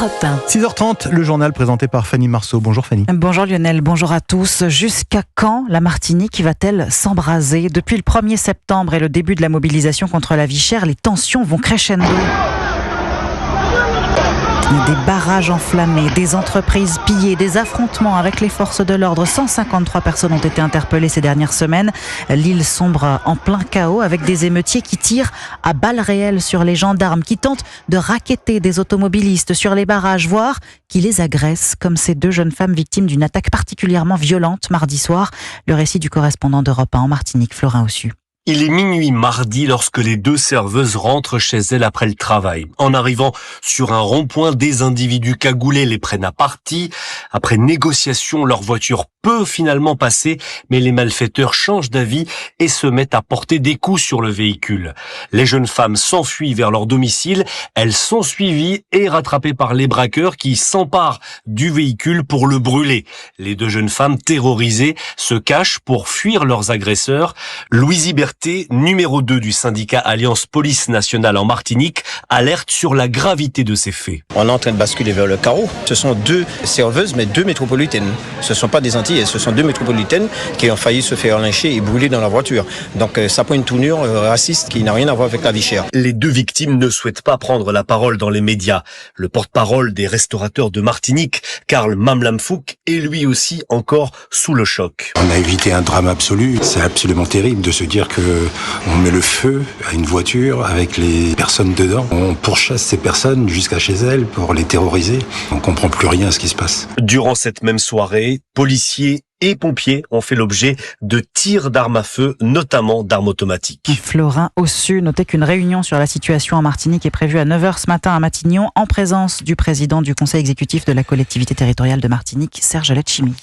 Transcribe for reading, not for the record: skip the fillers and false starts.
Europe 1. 6h30, le journal présenté par Fanny Marceau. Bonjour Fanny. Bonjour Lionel, bonjour à tous. Jusqu'à quand la Martinique va-t-elle s'embraser ? Depuis le 1er septembre et le début de la mobilisation contre la vie chère, les tensions vont crescendo. Des barrages enflammés, des entreprises pillées, des affrontements avec les forces de l'ordre. 153 personnes ont été interpellées ces dernières semaines. L'île sombre en plein chaos avec des émeutiers qui tirent à balles réelles sur les gendarmes, qui tentent de racketter des automobilistes sur les barrages, voire qui les agressent, comme ces deux jeunes femmes victimes d'une attaque particulièrement violente mardi soir. Le récit du correspondant d'Europe 1 en Martinique, Florin Ossu. Il est minuit mardi lorsque les deux serveuses rentrent chez elles après le travail. En arrivant sur un rond-point, des individus cagoulés les prennent à partie. Après négociation, leur voiture peut finalement passer, mais les malfaiteurs changent d'avis et se mettent à porter des coups sur le véhicule. Les jeunes femmes s'enfuient vers leur domicile. Elles sont suivies et rattrapées par les braqueurs qui s'emparent du véhicule pour le brûler. Les deux jeunes femmes terrorisées se cachent pour fuir leurs agresseurs. Louise Berthet, numéro 2 du syndicat Alliance Police Nationale en Martinique, alerte sur la gravité de ces faits. On est en train de basculer vers le chaos. Ce sont deux serveuses, mais deux métropolitaines. Ce ne sont pas des Antillais, ce sont deux métropolitaines qui ont failli se faire lyncher et brûler dans la voiture. Donc ça prend une tournure raciste qui n'a rien à voir avec la vie chère. Les deux victimes ne souhaitent pas prendre la parole dans les médias. Le porte-parole des restaurateurs de Martinique, Karl Mamlamfouk, est lui aussi encore sous le choc. On a évité un drame absolu. C'est absolument terrible de se dire que on met le feu à une voiture avec les personnes dedans. On pourchasse ces personnes jusqu'à chez elles pour les terroriser. On comprend plus rien à ce qui se passe. Durant cette même soirée, policiers et pompiers ont fait l'objet de tirs d'armes à feu, notamment d'armes automatiques. Florin Ossu, notez qu'une réunion sur la situation en Martinique est prévue à 9h ce matin à Matignon, en présence du président du conseil exécutif de la collectivité territoriale de Martinique, Serge Letchimy.